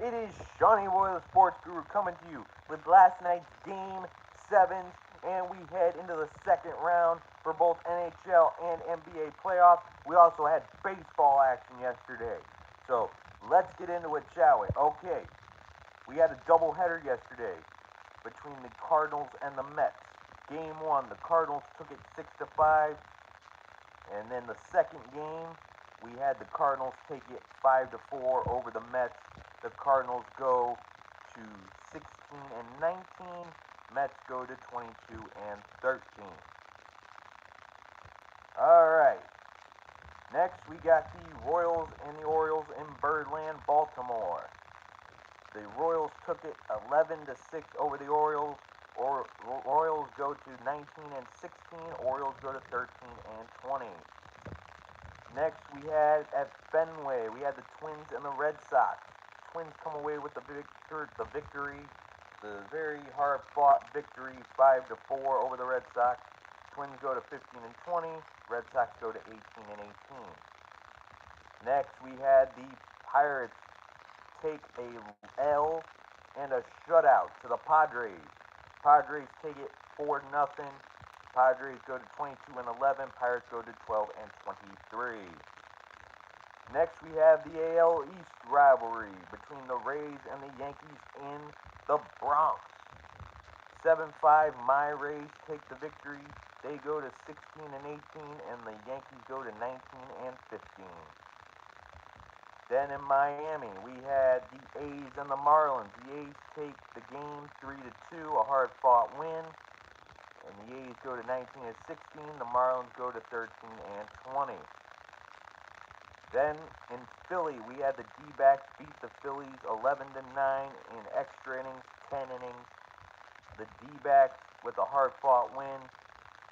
It is Shawnee Boy, the Sports Guru, coming to you with last night's Game 7, and we head into the second round for both NHL and NBA playoffs. We also had baseball action yesterday. So let's get into it, shall we? Okay, we had a doubleheader yesterday between the Cardinals and the Mets. Game 1, the Cardinals took it 6-5, and then the second game, we had the Cardinals take it 5-4 over the Mets. The Cardinals go to 16-19. Mets go to 22-13. All right. Next, we got the Royals and the Orioles in Birdland, Baltimore. The Royals took it 11-6 over the Orioles. Royals go to 19-16. Orioles go to 13-20. Next, we had at Fenway, we had the Twins and the Red Sox. Twins come away with the victory, the very hard-fought victory, 5-4 over the Red Sox. Twins go to 15-20. Red Sox go to 18-18. Next, we had the Pirates take a L and a shutout to the Padres. Padres take it 4-0. Padres go to 22-11. Pirates go to 12-23. Next, we have the AL East rivalry between the Rays and the Yankees in the Bronx. 7-5, my Rays take the victory. They go to 16-18, and the Yankees go to 19-15. Then in Miami, we had the A's and the Marlins. The A's take the game 3-2, a hard-fought win. And the A's go to 19-16. The Marlins go to 13-20. Then in Philly, we had the D-backs beat the Phillies 11-9 in extra innings, 10 innings. The D-backs with a hard-fought win,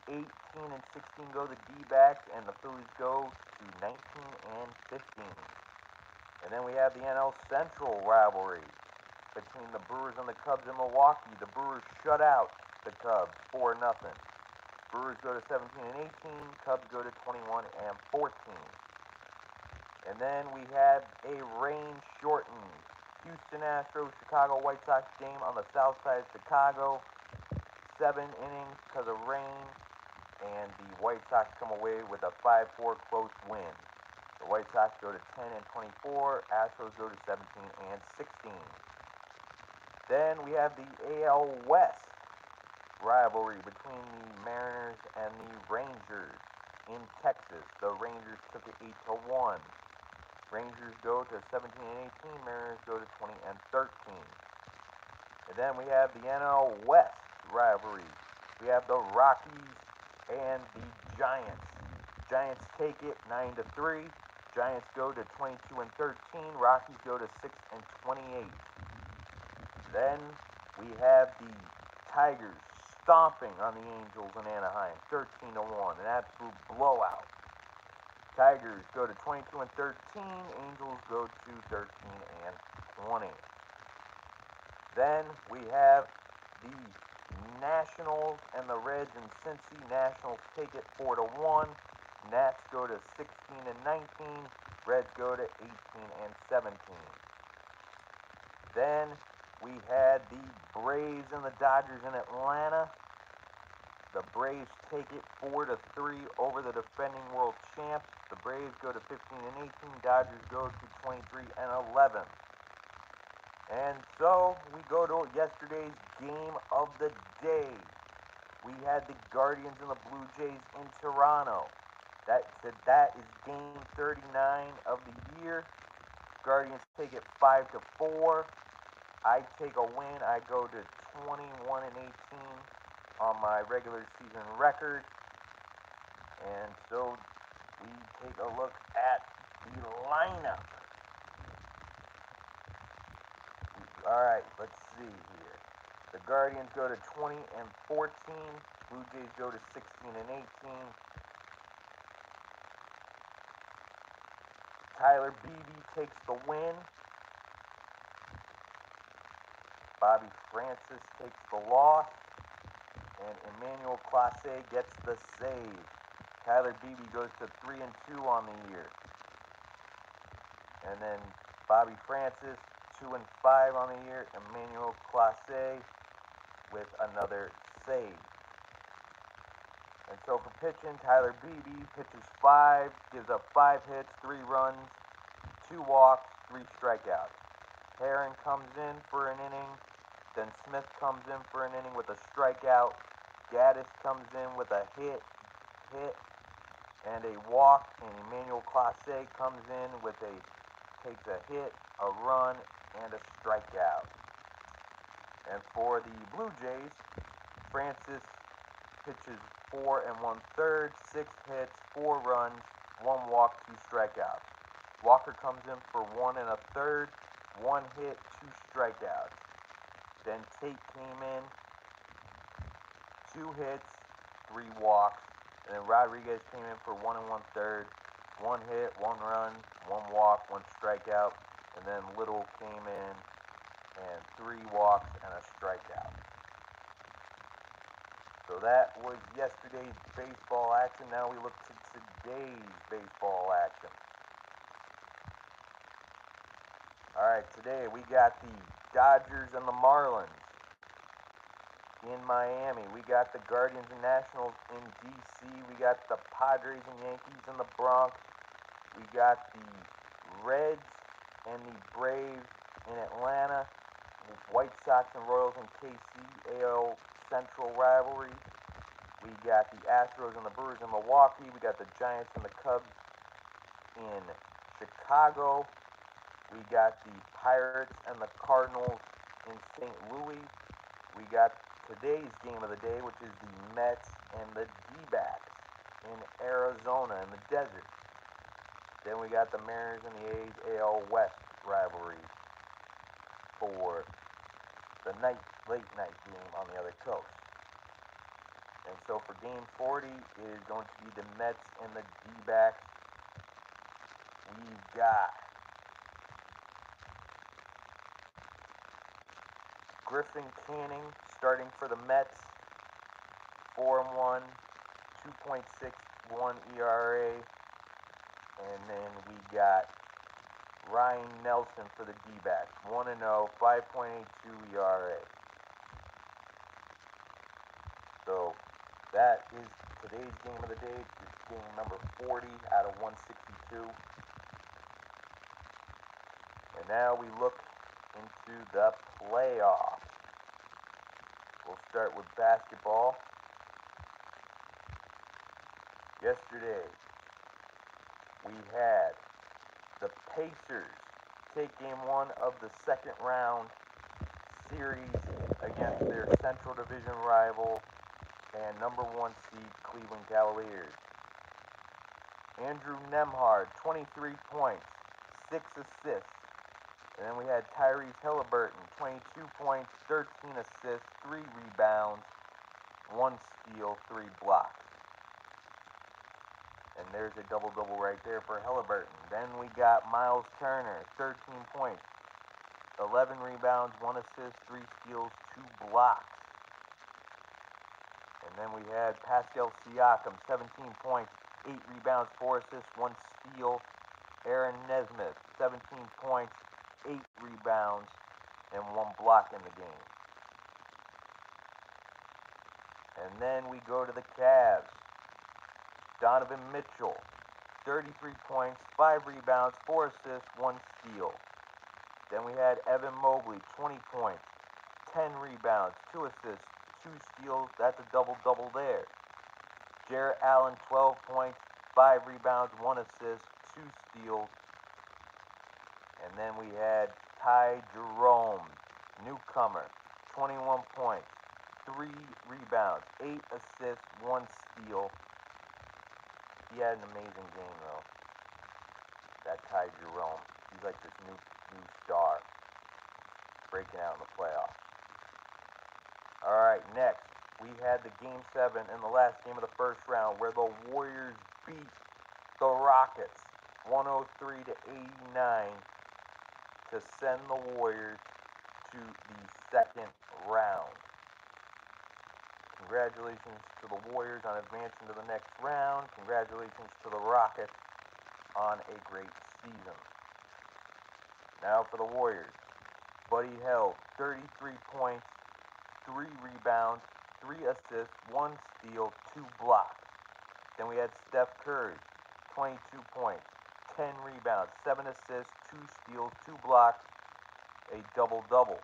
18-16 go the D-backs, and the Phillies go to 19-15. And then we have the NL Central rivalry between the Brewers and the Cubs in Milwaukee. The Brewers shut out the Cubs 4-0. Brewers go to 17-18. Cubs go to 21-14. And then we had a rain-shortened Houston Astros Chicago White Sox game on the south side of Chicago. 7 innings because of rain, and the White Sox come away with a 5-4 close win. The White Sox go to 10-24. Astros go to 17-16. Then we have the AL West rivalry between the Mariners and the Rangers in Texas. The Rangers took it 8-1. Rangers go to 17-18. Mariners go to 20-13. And then we have the NL West rivalry. We have the Rockies and the Giants. Giants take it 9-3. Giants go to 22-13. Rockies go to 6-28. Then we have the Tigers stomping on the Angels in Anaheim, 13-1, an absolute blowout. Tigers go to 22-13. Angels go to 13-20. Then we have the Nationals and the Reds in Cincy. Nationals take it 4-1. Nats go to 16-19. Reds go to 18-17. Then we had the Braves and the Dodgers in Atlanta. The Braves take it 4-3 over the defending world champs. The Braves go to 15-18. Dodgers go to 23-11. And so we go to yesterday's game of the day. We had the Guardians and the Blue Jays in Toronto. That is game 39 of the year. Guardians take it 5-4. I take a win. I go to 21-18 on my regular season record. And so we take a look at the lineup. Alright, let's see here. The Guardians go to 20-14. Blue Jays go to 16-18. Tyler Beebe takes the win. Bobby Francis takes the loss. And Emmanuel Clase gets the save. Tyler Beebe goes to 3-2 on the year. And then Bobby Francis, 2-5 on the year. Emmanuel Clase with another save. And so for pitching, Tyler Beebe pitches 5, gives up 5 hits, 3 runs, 2 walks, 3 strikeouts. Herron comes in for an inning. Then Smith comes in for an inning with a strikeout. Gaddis comes in with a hit, and a walk. And Emmanuel Clase comes in with takes a hit, a run, and a strikeout. And for the Blue Jays, Francis pitches 4 1/3, 6 hits, 4 runs, 1 walk, 2 strikeouts. Walker comes in for 1 1/3, 1 hit, 2 strikeouts. Then Tate came in, 2 hits, 3 walks. And then Rodriguez came in for 1 1/3, 1 hit, 1 run, 1 walk, 1 strikeout. And then Little came in and 3 walks and a strikeout. So that was yesterday's baseball action. Now we look to today's baseball action. Alright, today we got the Dodgers and the Marlins in Miami. We got the Guardians and Nationals in D.C. We got the Padres and Yankees in the Bronx. We got the Reds and the Braves in Atlanta. White Sox and Royals in KC, AL Central rivalry. We got the Astros and the Brewers in Milwaukee. We got the Giants and the Cubs in Chicago. We got the Pirates and the Cardinals in St. Louis. We got today's game of the day, which is the Mets and the D-backs in Arizona in the desert. Then we got the Mariners and the A's AL West rivalry for the late night game on the other coast. And so for game 40 is going to be the Mets and the D-backs. We've got Griffin Canning starting for the Mets, 4-1, 2.61 ERA. And then we got Ryan Nelson for the D-backs, 1-0, 5.82 ERA. So that is today's game of the day. It's game number 40 out of 162. And now we look into the playoffs. We'll start with basketball. Yesterday, we had the Pacers take game 1 of the second round series against their Central Division rival and number 1 seed Cleveland Cavaliers. Andrew Nembhard, 23 points, 6 assists. And then we had Tyrese Halliburton, 22 points, 13 assists, 3 rebounds, 1 steal, 3 blocks. And there's a double-double right there for Halliburton. Then we got Miles Turner, 13 points, 11 rebounds, 1 assist, 3 steals, 2 blocks. And then we had Pascal Siakam, 17 points, 8 rebounds, 4 assists, 1 steal. Aaron Nesmith, 17 points, 8 rebounds, and 1 block in the game. And then we go to the Cavs. Donovan Mitchell, 33 points, 5 rebounds, 4 assists, 1 steal. Then we had Evan Mobley, 20 points, 10 rebounds, 2 assists, 2 steals. That's a double-double there. Jarrett Allen, 12 points, 5 rebounds, 1 assist, 2 steals. And then we had Ty Jerome, newcomer, 21 points, 3 rebounds, 8 assists, 1 steal. He had an amazing game, though. That Ty Jerome. He's like this new star breaking out in the playoffs. Alright, next, we had the Game 7 in the last game of the first round where the Warriors beat the Rockets 103-89 to send the Warriors to the second round. Congratulations to the Warriors on advancing to the next round. Congratulations to the Rockets on a great season. Now for the Warriors. Buddy Hield, 33 points, 3 rebounds, 3 assists, 1 steal, 2 blocks. Then we had Steph Curry, 22 points, 10 rebounds, 7 assists, 2 steals, 2 blocks, a double-double.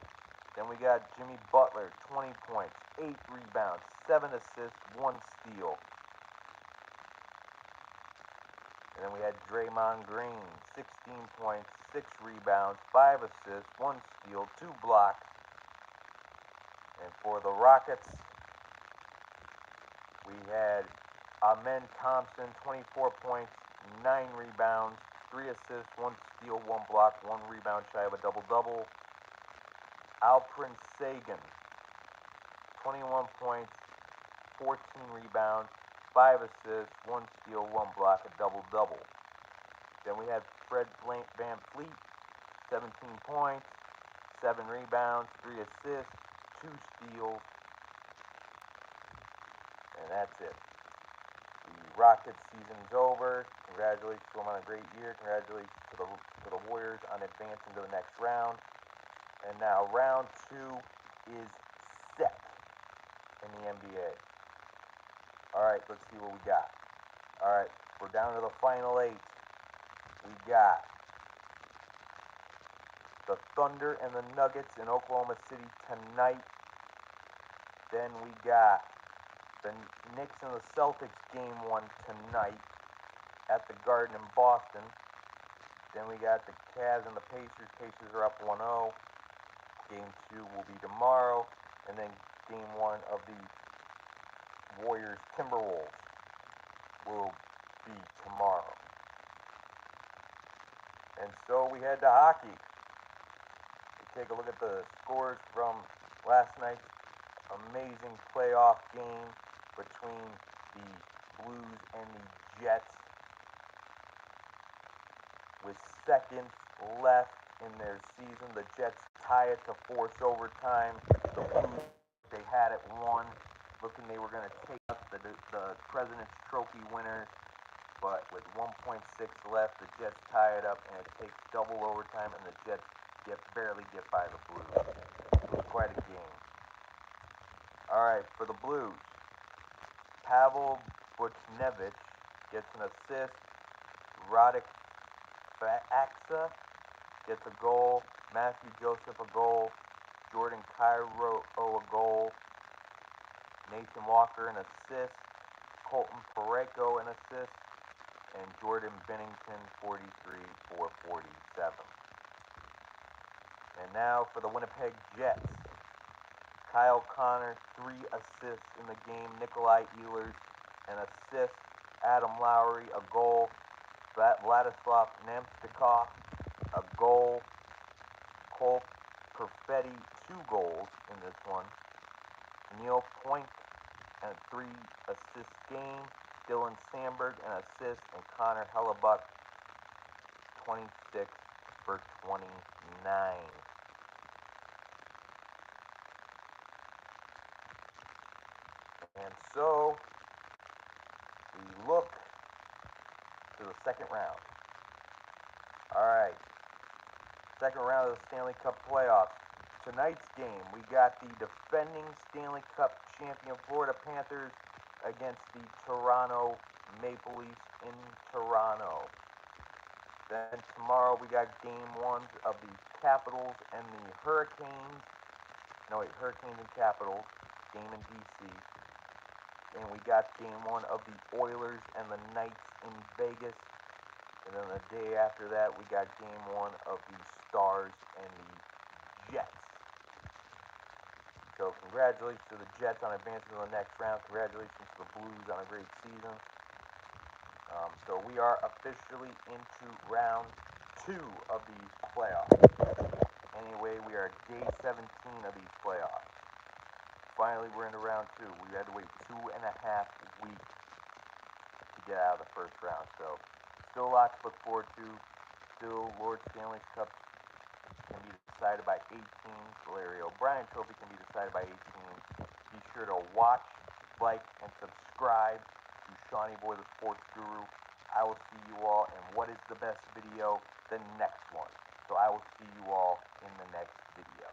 Then we got Jimmy Butler, 20 points, 8 rebounds, 7 assists, 1 steal. And then we had Draymond Green, 16 points, 6 rebounds, 5 assists, 1 steal, 2 blocks. And for the Rockets, we had Amen Thompson, 24 points, 9 rebounds, 3 assists, 1 steal, 1 block, 1 rebound shy of a double-double. Alperen Sengun, 21 points, 14 rebounds, 5 assists, 1 steal, 1 block, a double-double. Then we had Fred VanVleet, 17 points, 7 rebounds, 3 assists, 2 steals, and that's it. The Rockets season's over. Congratulations to them on a great year. Congratulations to the Warriors on advancing to the next round. And now round 2 is set in the NBA. Alright, let's see what we got. Alright, we're down to the final 8. We got the Thunder and the Nuggets in Oklahoma City tonight. Then we got the Knicks and the Celtics game 1 tonight at the Garden in Boston. Then we got the Cavs and the Pacers. Pacers are up 1-0. Game 2 will be tomorrow. And then game 1 of the Warriors Timberwolves will be tomorrow. And so we head to hockey. We take a look at the scores from last night's amazing playoff game between the Blues and the Jets. With seconds left in their season, the Jets tie it to force overtime. The Blues, they had it won, looking they were going to take up the President's Trophy winners. But with 1.6 left, the Jets tie it up, and it takes double overtime, and the Jets barely get by the Blues. It was quite a game. All right, for the Blues, Pavel Buchnevich gets an assist. Radek Faksa gets a goal. Matthew Joseph a goal. Jordan Kyrou a goal. Nathan Walker an assist. Colton Parayko an assist. And Jordan Binnington 43 for 47. And now for the Winnipeg Jets. Kyle Connor, 3 assists in the game. Nikolai Ehlers, an assist. Adam Lowry, a goal. Vladislav Namstnikov, a goal. Cole Perfetti, 2 goals in this one. Neil Point, a 3 assist game. Dylan Sandberg, an assist. And Connor Hellebuck, 26 for 29. And so, we look to the second round. Alright, second round of the Stanley Cup playoffs. Tonight's game, we got the defending Stanley Cup champion Florida Panthers against the Toronto Maple Leafs in Toronto. Then tomorrow we got game 1 of the Capitals and the Hurricanes. Hurricanes and Capitals, game in DC. And we got game 1 of the Oilers and the Knights in Vegas. And then the day after that, we got game 1 of the Stars and the Jets. So congratulations to the Jets on advancing to the next round. Congratulations to the Blues on a great season. So we are officially into round 2 of these playoffs. Anyway, we are day 17 of these playoffs. Finally, we're into round 2. We had to wait 2.5 weeks to get out of the first round. So still a lot to look forward to. Still, Lord Stanley's Cup can be decided by 8 teams. The Larry O'Brien Trophy can be decided by 8 teams. Be sure to watch, like, and subscribe to Shawnee Boy the Sports Guru. I will see you all in what is the best video, the next one. So I will see you all in the next video.